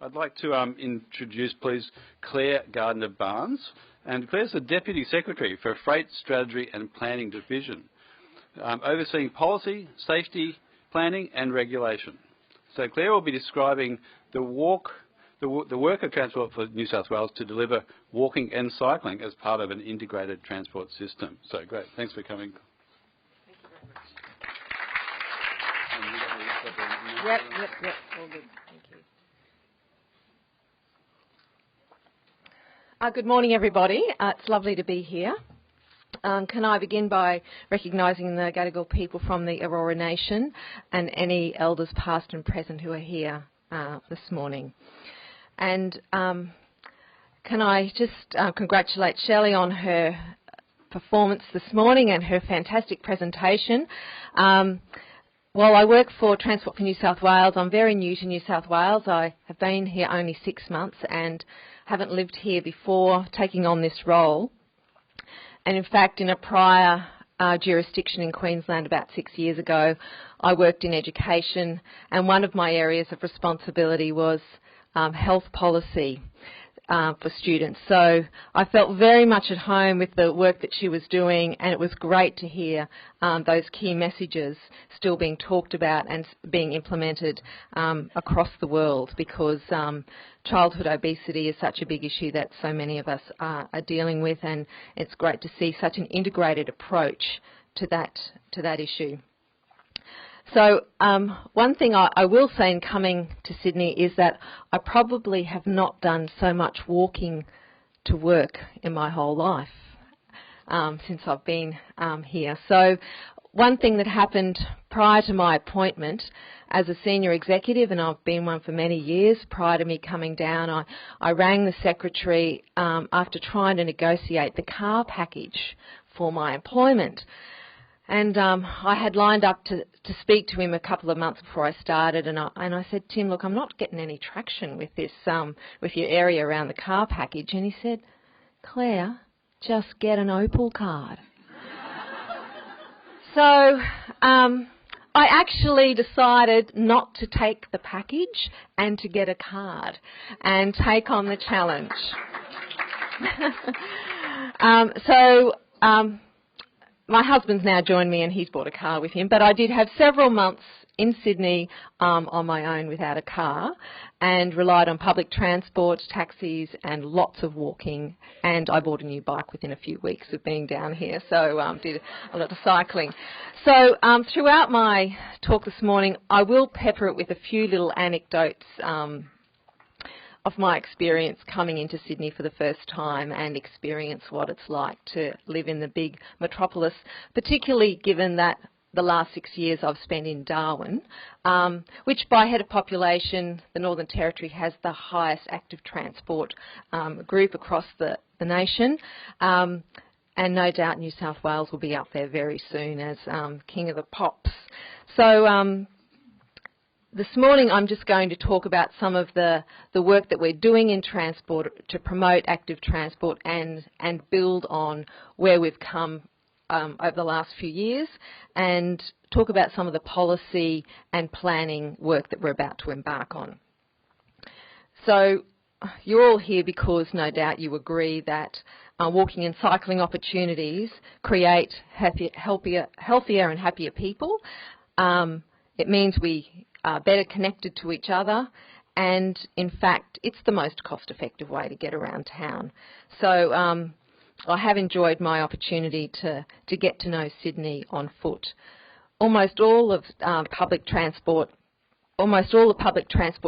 I'd like to introduce, please, Clare Gardiner Barnes. And Clare's the Deputy Secretary for Freight Strategy and Planning Division, overseeing policy, safety, planning and regulation. So Clare will be describing the work of Transport for New South Wales to deliver walking and cycling as part of an integrated transport system. So great, thanks for coming. Thank you very much. Yep, all good, thank you. Good morning, everybody. It's lovely to be here. Can I begin by recognising the Gadigal people from the Aurora Nation and any elders past and present who are here this morning. And can I just congratulate Shelley on her performance this morning and her fantastic presentation. While I work for Transport for New South Wales, I'm very new to New South Wales. I have been here only 6 months and haven't lived here before taking on this role. And in fact, in a prior jurisdiction in Queensland about 6 years ago, I worked in education, and one of my areas of responsibility was health policy for students. So I felt very much at home with the work that she was doing, and it was great to hear those key messages still being talked about and being implemented across the world, because childhood obesity is such a big issue that so many of us are dealing with, and it's great to see such an integrated approach to that issue. So one thing I will say in coming to Sydney is that I probably have not done so much walking to work in my whole life since I've been here. So one thing that happened prior to my appointment as a senior executive, and I've been one for many years, prior to me coming down, I rang the secretary after trying to negotiate the car package for my employment. And I had lined up to speak to him a couple of months before I started, and I said, Tim, look, I'm not getting any traction with this, with your area around the car package. And he said, Claire, just get an Opal card. So I actually decided not to take the package and to get a card and take on the challenge. My husband's now joined me and he's bought a car with him, but I did have several months in Sydney on my own without a car, and relied on public transport, taxis and lots of walking, and I bought a new bike within a few weeks of being down here, so did a lot of cycling. So throughout my talk this morning, I will pepper it with a few little anecdotes of my experience coming into Sydney for the first time and experience what it's like to live in the big metropolis, particularly given that the last 6 years I've spent in Darwin, which by head of population, the Northern Territory has the highest active transport group across the nation. And no doubt New South Wales will be up there very soon as king of the pops. So this morning I'm just going to talk about some of the work that we're doing in transport to promote active transport and build on where we've come over the last few years, and talk about some of the policy and planning work that we're about to embark on. So you're all here because no doubt you agree that walking and cycling opportunities create healthier and happier people. It means we are better connected to each other, and in fact it's the most cost-effective way to get around town. So I have enjoyed my opportunity to get to know Sydney on foot. Almost all of the public transport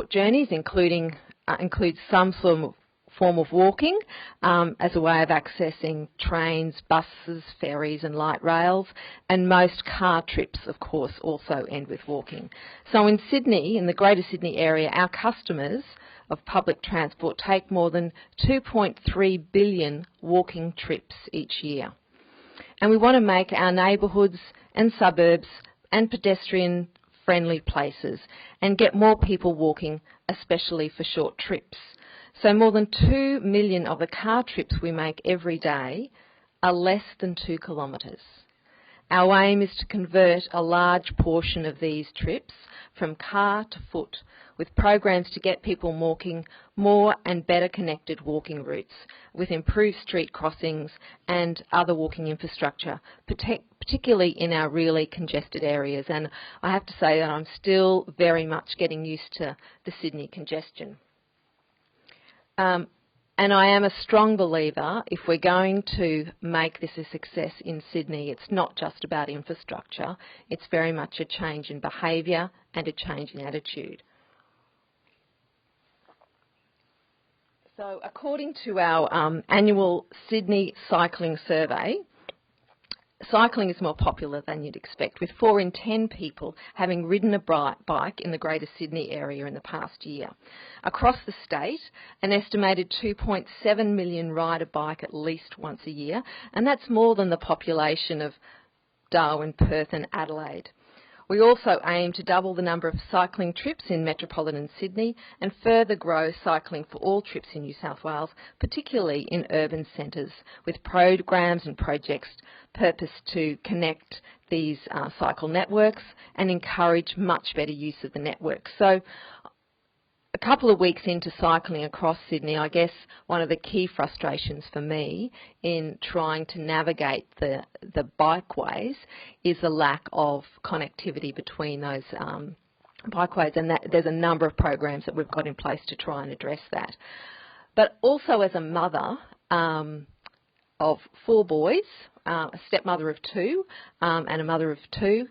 journeys include some form of walking as a way of accessing trains, buses, ferries and light rails, and most car trips, of course, also end with walking. So in Sydney, in the Greater Sydney area, our customers of public transport take more than 2.3 billion walking trips each year. And we want to make our neighbourhoods and suburbs and pedestrian-friendly places and get more people walking, especially for short trips. So more than 2 million of the car trips we make every day are less than 2 kilometres. Our aim is to convert a large portion of these trips from car to foot, with programs to get people walking more and better connected walking routes, with improved street crossings and other walking infrastructure, particularly in our really congested areas. And I have to say that I'm still very much getting used to the Sydney congestion. And I am a strong believer, if we're going to make this a success in Sydney, it's not just about infrastructure, it's very much a change in behaviour and a change in attitude. So according to our annual Sydney cycling survey, cycling is more popular than you'd expect, with 4 in 10 people having ridden a bike in the Greater Sydney area in the past year. Across the state, an estimated 2.7 million ride a bike at least once a year, and that's more than the population of Darwin, Perth and Adelaide. We also aim to double the number of cycling trips in metropolitan Sydney and further grow cycling for all trips in New South Wales, particularly in urban centres, with programs and projects purposed to connect these cycle networks and encourage much better use of the network. So a couple of weeks into cycling across Sydney, I guess one of the key frustrations for me in trying to navigate the bikeways is the lack of connectivity between those bikeways, and there's a number of programs that we've got in place to try and address that. But also as a mother of 4 boys, a stepmother of 2 and a mother of 2,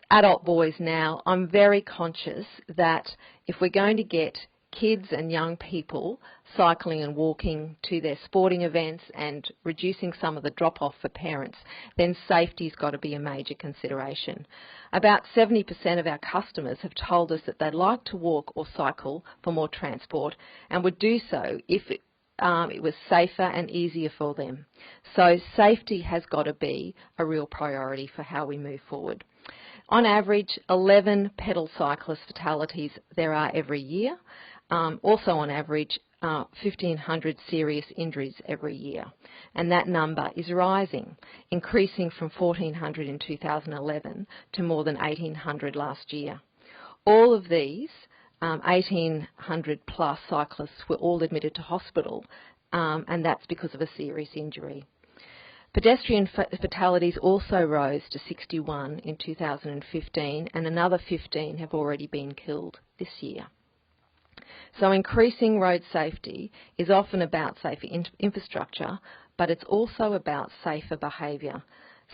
adult boys now, I'm very conscious that if we're going to get kids and young people cycling and walking to their sporting events and reducing some of the drop-off for parents, then safety's got to be a major consideration. About 70% of our customers have told us that they'd like to walk or cycle for more transport and would do so if it was safer and easier for them. So safety has got to be a real priority for how we move forward. On average, 11 pedal cyclist fatalities there are every year. Also on average, 1,500 serious injuries every year. And that number is rising, increasing from 1,400 in 2011 to more than 1,800 last year. All of these 1,800 plus cyclists were all admitted to hospital, and that's because of a serious injury. Pedestrian fatalities also rose to 61 in 2015, and another 15 have already been killed this year. So increasing road safety is often about safer infrastructure, but it's also about safer behaviour.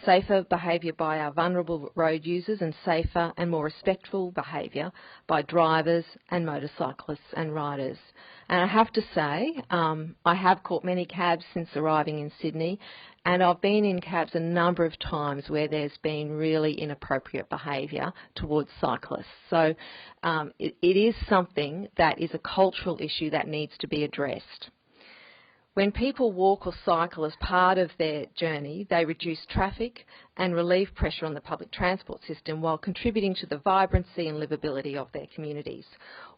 Safer behaviour by our vulnerable road users and safer and more respectful behaviour by drivers and motorcyclists and riders. And I have to say, I have caught many cabs since arriving in Sydney, and I've been in cabs a number of times where there's been really inappropriate behaviour towards cyclists. So it is something that is a cultural issue that needs to be addressed. When people walk or cycle as part of their journey, they reduce traffic and relieve pressure on the public transport system while contributing to the vibrancy and livability of their communities.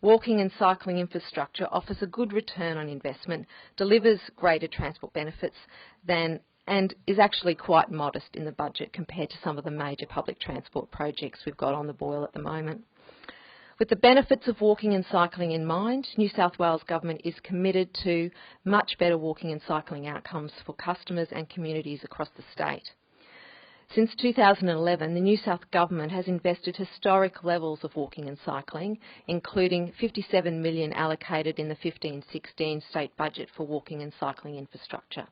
Walking and cycling infrastructure offers a good return on investment, delivers greater transport benefits and is actually quite modest in the budget compared to some of the major public transport projects we've got on the boil at the moment. With the benefits of walking and cycling in mind, New South Wales Government is committed to much better walking and cycling outcomes for customers and communities across the state. Since 2011, the New South Government has invested historic levels of walking and cycling, including $57 million allocated in the 15-16 state budget for walking and cycling infrastructure.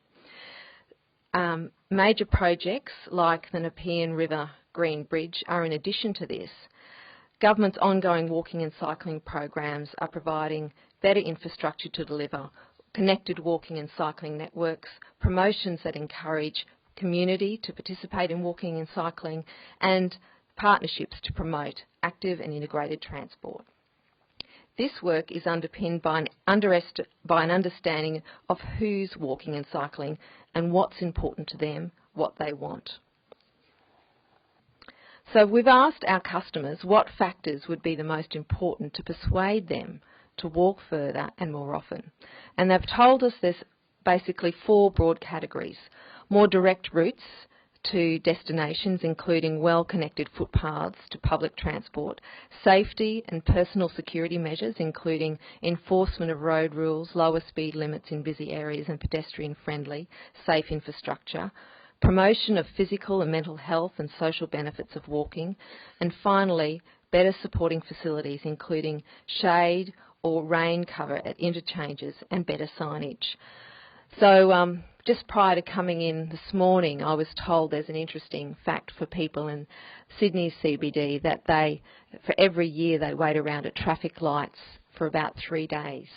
Major projects like the Nepean River Green Bridge are in addition to this. Government's ongoing walking and cycling programs are providing better infrastructure to deliver connected walking and cycling networks, promotions that encourage community to participate in walking and cycling, and partnerships to promote active and integrated transport. This work is underpinned by an understanding of who's walking and cycling and what's important to them, what they want. So we've asked our customers what factors would be the most important to persuade them to walk further and more often. And they've told us there's basically 4 broad categories: more direct routes to destinations, including well-connected footpaths to public transport, safety and personal security measures, including enforcement of road rules, lower speed limits in busy areas and pedestrian-friendly, safe infrastructure, promotion of physical and mental health and social benefits of walking, and finally, better supporting facilities, including shade or rain cover at interchanges and better signage. So just prior to coming in this morning, I was told there's an interesting fact for people in Sydney's CBD that for every year, they wait around at traffic lights for about 3 days.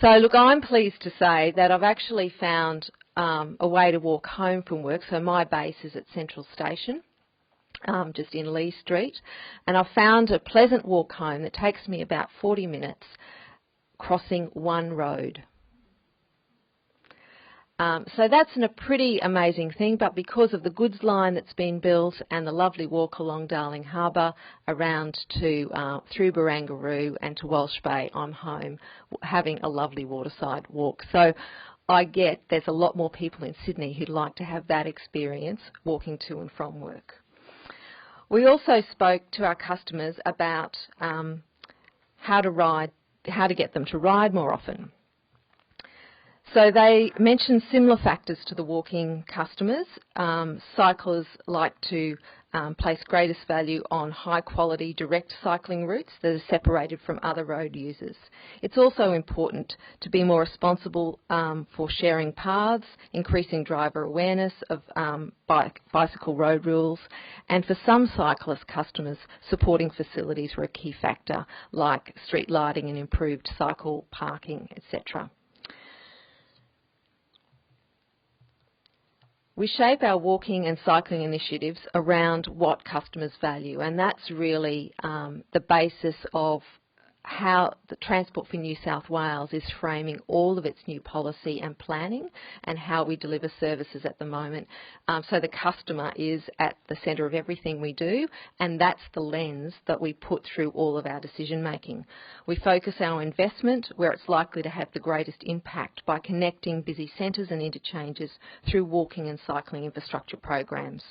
So look, I'm pleased to say that I've actually found a way to walk home from work. So my base is at Central Station, just in Lee Street, and I've found a pleasant walk home that takes me about 40 minutes crossing one road. So that's a pretty amazing thing, but because of the goods line that's been built and the lovely walk along Darling Harbour around to through Barangaroo and to Walsh Bay, I'm home having a lovely waterside walk. So I get there's a lot more people in Sydney who'd like to have that experience walking to and from work. We also spoke to our customers about how to get them to ride more often. So they mentioned similar factors to the walking customers. Cyclists like to place greatest value on high-quality direct cycling routes that are separated from other road users. It's also important to be more responsible for sharing paths, increasing driver awareness of bicycle road rules, and for some cyclist customers, supporting facilities were a key factor, like street lighting and improved cycle parking, etc. We shape our walking and cycling initiatives around what customers value, and that's really the basis of how the Transport for New South Wales is framing all of its new policy and planning and how we deliver services at the moment. So the customer is at the centre of everything we do, and that's the lens that we put through all of our decision making. We focus our investment where it's likely to have the greatest impact by connecting busy centres and interchanges through walking and cycling infrastructure programs.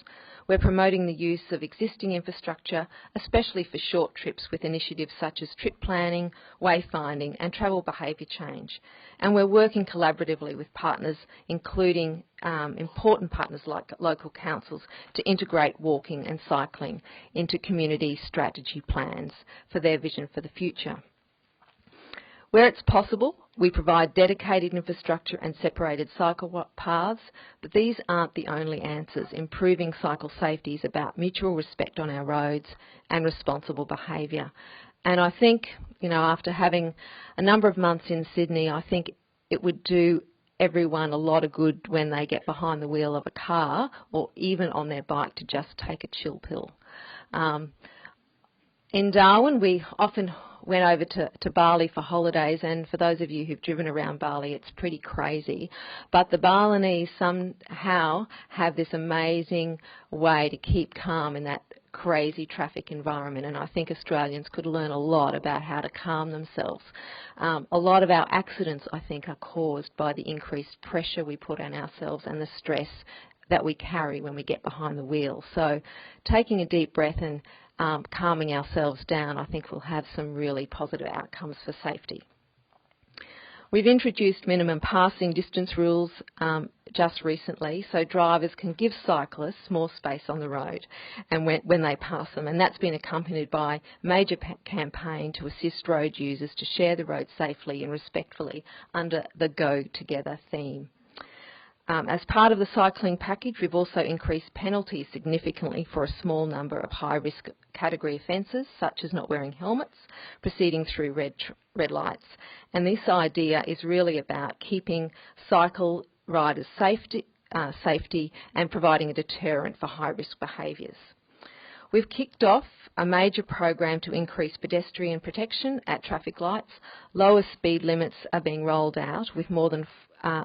We're promoting the use of existing infrastructure, especially for short trips, with initiatives such as trip planning, wayfinding and travel behaviour change. And we're working collaboratively with partners, including important partners like local councils, to integrate walking and cycling into community strategy plans for their vision for the future. Where it's possible, we provide dedicated infrastructure and separated cycle paths, but these aren't the only answers. Improving cycle safety is about mutual respect on our roads and responsible behaviour. And I think, you know, after having a number of months in Sydney, I think it would do everyone a lot of good when they get behind the wheel of a car or even on their bike to just take a chill pill. In Darwin, we often went over to Bali for holidays, and for those of you who've driven around Bali, it's pretty crazy. But the Balinese somehow have this amazing way to keep calm in that crazy traffic environment, and I think Australians could learn a lot about how to calm themselves. A lot of our accidents, I think, are caused by the increased pressure we put on ourselves and the stress that we carry when we get behind the wheel. So taking a deep breath and calming ourselves down, I think will have some really positive outcomes for safety. We've introduced minimum passing distance rules just recently, so drivers can give cyclists more space on the road and when they pass them, and that's been accompanied by a major campaign to assist road users to share the road safely and respectfully under the Go Together theme. As part of the cycling package, we've also increased penalties significantly for a small number of high-risk category offences, such as not wearing helmets, proceeding through red lights. And this idea is really about keeping cycle riders' safety and providing a deterrent for high-risk behaviours. We've kicked off a major program to increase pedestrian protection at traffic lights. Lower speed limits are being rolled out with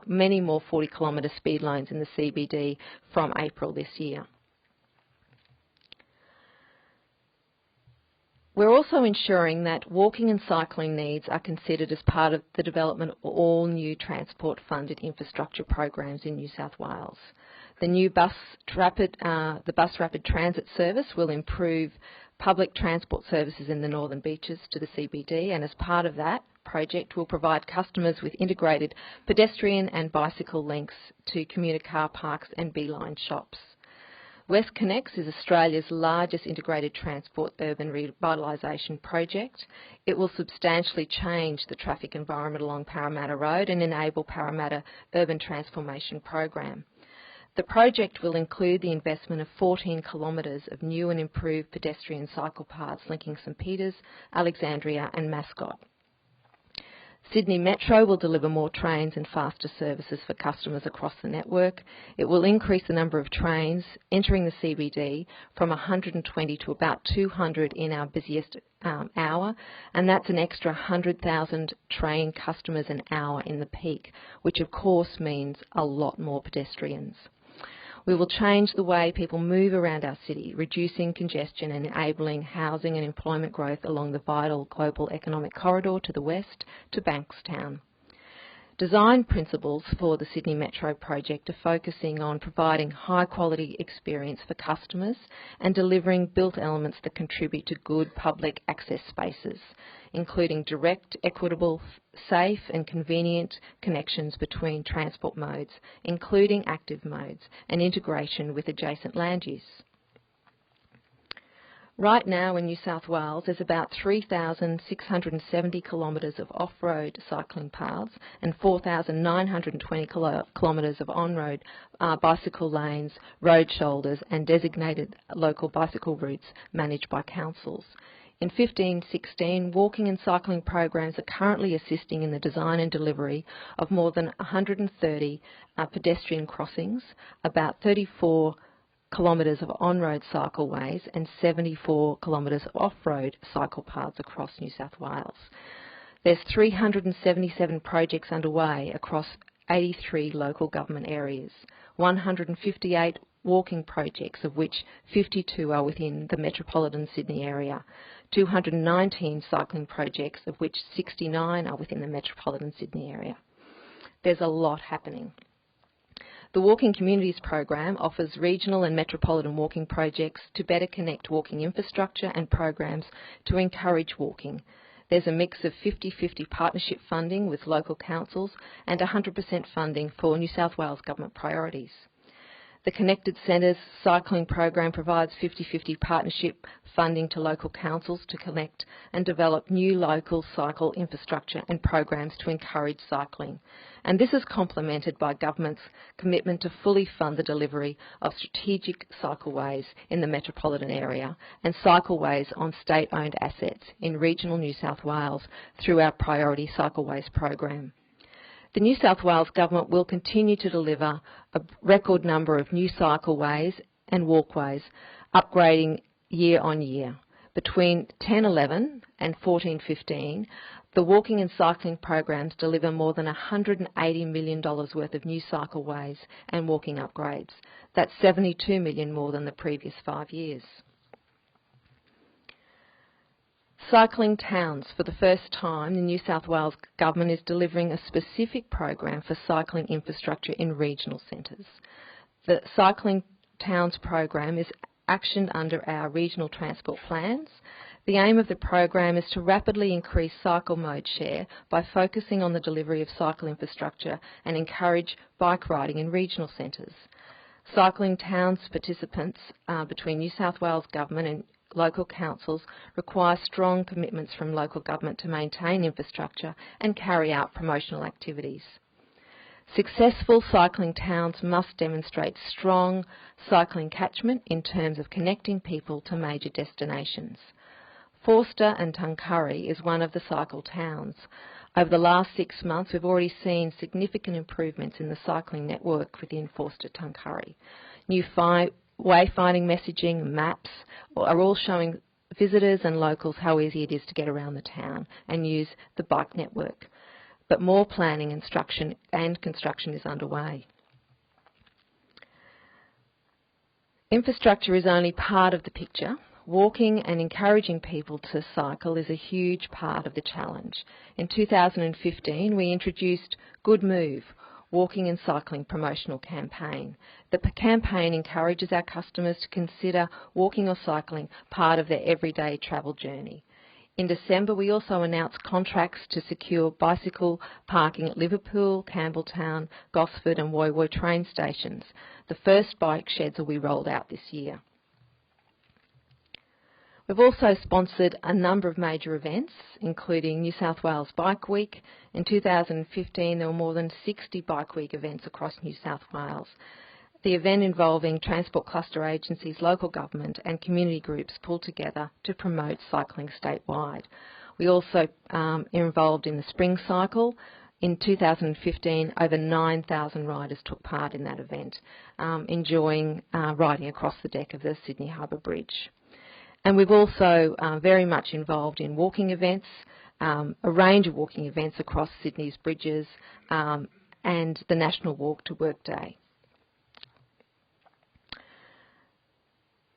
many more 40-kilometre speed lanes in the CBD from April this year. We're also ensuring that walking and cycling needs are considered as part of the development of all new transport-funded infrastructure programs in New South Wales. The new bus rapid transit service will improve public transport services in the Northern Beaches to the CBD, and as part of that project will provide customers with integrated pedestrian and bicycle links to commuter car parks and beeline shops. WestConnex is Australia's largest integrated transport urban revitalisation project. It will substantially change the traffic environment along Parramatta Road and enable Parramatta Urban Transformation Program. The project will include the investment of 14 kilometres of new and improved pedestrian cycle paths linking St Peters, Alexandria and Mascot. Sydney Metro will deliver more trains and faster services for customers across the network. It will increase the number of trains entering the CBD from 120 to about 200 in our busiest hour, and that's an extra 100,000 train customers an hour in the peak, which of course means a lot more pedestrians. We will change the way people move around our city, reducing congestion and enabling housing and employment growth along the vital global economic corridor to the west to Bankstown. Design principles for the Sydney Metro project are focusing on providing high quality experience for customers and delivering built elements that contribute to good public access spaces, including direct, equitable, safe and convenient connections between transport modes, including active modes, and integration with adjacent land use. Right now in New South Wales, there's about 3,670 kilometres of off-road cycling paths and 4,920 kilometres of on-road bicycle lanes, road shoulders and designated local bicycle routes managed by councils. In 15-16, walking and cycling programs are currently assisting in the design and delivery of more than 130 pedestrian crossings, about 34 kilometres of on-road cycleways and 74 kilometres of off-road cycle paths across New South Wales. There's 377 projects underway across 83 local government areas, 158 walking projects, of which 52 are within the metropolitan Sydney area, 219 cycling projects, of which 69 are within the metropolitan Sydney area. There's a lot happening. The Walking Communities program offers regional and metropolitan walking projects to better connect walking infrastructure and programs to encourage walking. There's a mix of 50-50 partnership funding with local councils and 100% funding for New South Wales government priorities. The Connected Centres cycling program provides 50-50 partnership funding to local councils to connect and develop new local cycle infrastructure and programs to encourage cycling. And this is complemented by government's commitment to fully fund the delivery of strategic cycleways in the metropolitan area and cycleways on state-owned assets in regional New South Wales through our Priority Cycleways program. The New South Wales Government will continue to deliver a record number of new cycleways and walkways, upgrading year on year. Between 10-11 and 14-15, the walking and cycling programs deliver more than $180 million worth of new cycleways and walking upgrades. That's $72 million more than the previous 5 years. Cycling Towns. For the first time, the New South Wales Government is delivering a specific program for cycling infrastructure in regional centres. The Cycling Towns program is actioned under our regional transport plans. The aim of the program is to rapidly increase cycle mode share by focusing on the delivery of cycle infrastructure and encourage bike riding in regional centres. Cycling Towns participants between New South Wales Government and local councils require strong commitments from local government to maintain infrastructure and carry out promotional activities. Successful cycling towns must demonstrate strong cycling catchment in terms of connecting people to major destinations. Forster and Tuncurry is one of the cycle towns. Over the last 6 months, we've already seen significant improvements in the cycling network within Forster Tuncurry. New wayfinding messaging, maps are all showing visitors and locals how easy it is to get around the town and use the bike network. But more planning, instruction and construction is underway. Infrastructure is only part of the picture walking and encouraging people to cycle is a huge part of the challenge. In 2015, we introduced Good Move, walking and cycling promotional campaign. The campaign encourages our customers to consider walking or cycling part of their everyday travel journey. In December, we also announced contracts to secure bicycle parking at Liverpool, Campbelltown, Gosford and Woy Woy train stations. The first bike sheds will be rolled out this year. We've also sponsored a number of major events, including New South Wales Bike Week. In 2015, there were more than 60 Bike Week events across New South Wales. The event involving transport cluster agencies, local government and community groups pulled together to promote cycling statewide. We also are involved in the Spring Cycle. In 2015, over 9,000 riders took part in that event, enjoying riding across the deck of the Sydney Harbour Bridge. And we've also very much involved in walking events, a range of walking events across Sydney's bridges and the National Walk to Work Day.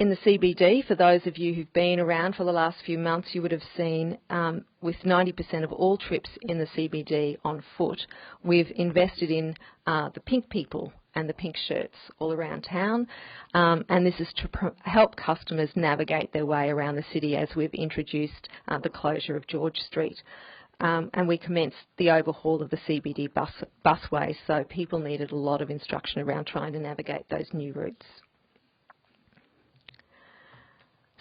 In the CBD, for those of you who've been around for the last few months, you would have seen with 90% of all trips in the CBD on foot, we've invested in the pink people and the pink shirts all around town. And this is to help customers navigate their way around the city as we've introduced the closure of George Street. And we commenced the overhaul of the CBD busway, so people needed a lot of instruction around trying to navigate those new routes.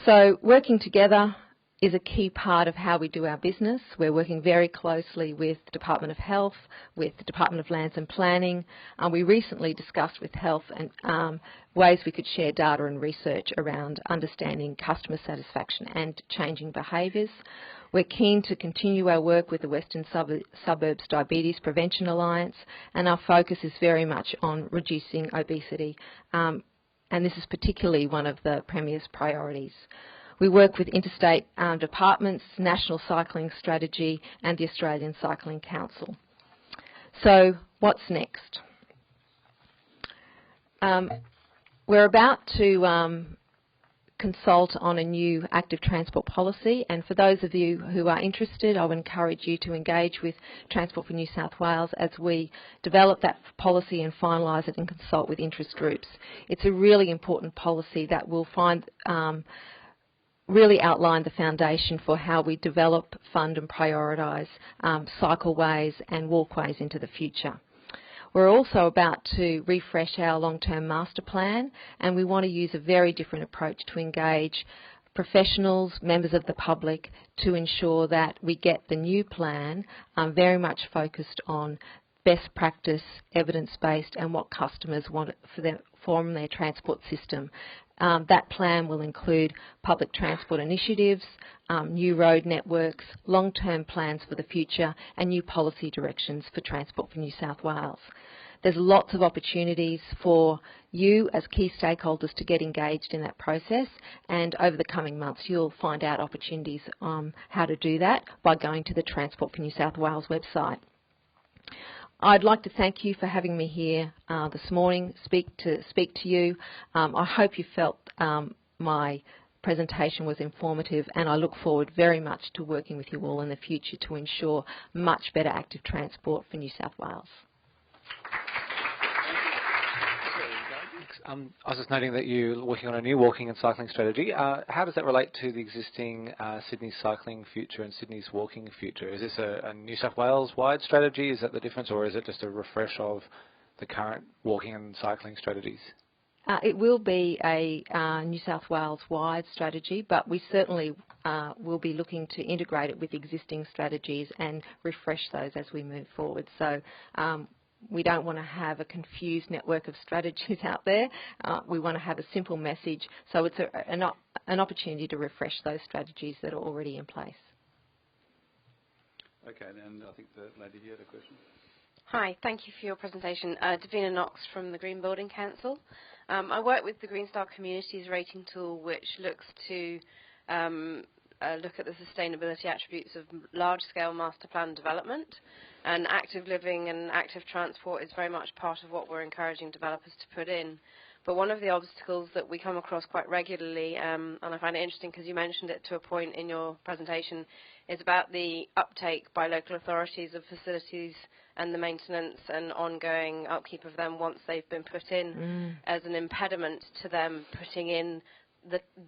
So working together is a key part of how we do our business. We're working very closely with the Department of Health, with the Department of Lands and Planning. We recently discussed with Health and ways we could share data and research around understanding customer satisfaction and changing behaviours. We're keen to continue our work with the Western Suburbs Diabetes Prevention Alliance, and our focus is very much on reducing obesity. And this is particularly one of the Premier's priorities. We work with interstate departments, National Cycling Strategy and the Australian Cycling Council. So what's next? We're about to consult on a new active transport policy, and for those of you who are interested, I would encourage you to engage with Transport for New South Wales as we develop that policy and finalise it and consult with interest groups. It's a really important policy that will really outline the foundation for how we develop, fund and prioritise cycleways and walkways into the future. We're also about to refresh our long-term master plan, and we want to use a very different approach to engage professionals, members of the public, to ensure that we get the new plan very much focused on best practice, evidence-based, and what customers want from their transport system. That plan will include public transport initiatives, new road networks, long-term plans for the future, and new policy directions for Transport for New South Wales. There's lots of opportunities for you as key stakeholders to get engaged in that process, and over the coming months you'll find out opportunities on how to do that by going to the Transport for New South Wales website. I'd like to thank you for having me here this morning, speak to you. I hope you felt my presentation was informative, and I look forward very much to working with you all in the future to ensure much better active transport for New South Wales. I was just noting that you're working on a new walking and cycling strategy. How does that relate to the existing Sydney cycling future and Sydney's walking future? Is this a New South Wales-wide strategy? Is that the difference, or is it just a refresh of the current walking and cycling strategies? It will be a New South Wales-wide strategy, but we certainly will be looking to integrate it with existing strategies and refresh those as we move forward. So we don't want to have a confused network of strategies out there. We want to have a simple message, so it's an opportunity to refresh those strategies that are already in place. Okay, then I think the lady here had a question. Hi, thank you for your presentation. Davina Knox from the Green Building Council. I work with the Green Star Communities rating tool, which looks to look at the sustainability attributes of large-scale master plan development, and active living and active transport is very much part of what we're encouraging developers to put in. But one of the obstacles that we come across quite regularly, and I find it interesting because you mentioned it to a point in your presentation, is about the uptake by local authorities of facilities and the maintenance and ongoing upkeep of them once they've been put in, as an impediment to them putting in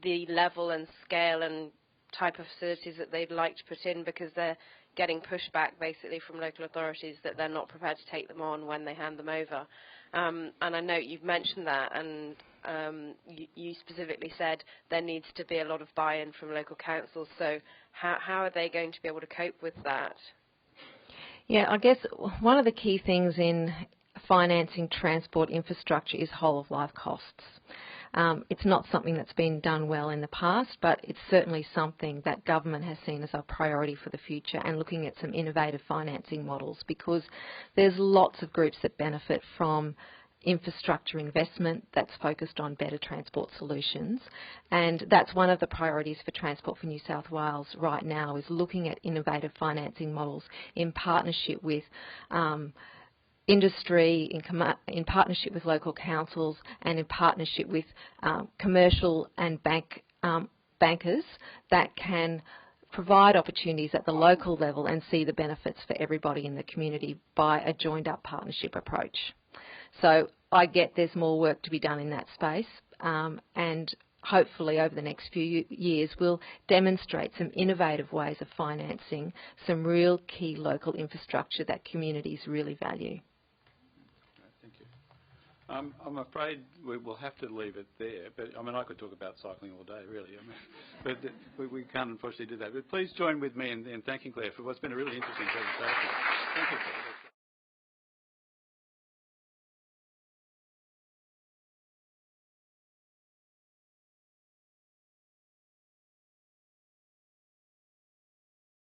the level and scale and type of facilities that they'd like to put in, because they're getting pushback basically from local authorities that they're not prepared to take them on when they hand them over. And I know you've mentioned that, and you specifically said there needs to be a lot of buy-in from local councils. So how are they going to be able to cope with that? Yeah, I guess one of the key things in financing transport infrastructure is whole-of-life costs. It's not something that's been done well in the past, but it's certainly something that government has seen as a priority for the future, and looking at some innovative financing models, because there's lots of groups that benefit from infrastructure investment that's focused on better transport solutions, and that's one of the priorities for Transport for New South Wales right now, is looking at innovative financing models in partnership with industry, in partnership with local councils, and in partnership with commercial and bankers that can provide opportunities at the local level and see the benefits for everybody in the community by a joined-up partnership approach. So I get there's more work to be done in that space, and hopefully over the next few years we'll demonstrate some innovative ways of financing some real key local infrastructure that communities really value. I'm afraid we will have to leave it there, but I mean I could talk about cycling all day really, but we can't unfortunately do that. But please join with me in thanking Clare for what's been a really interesting presentation. Thank you, Clare.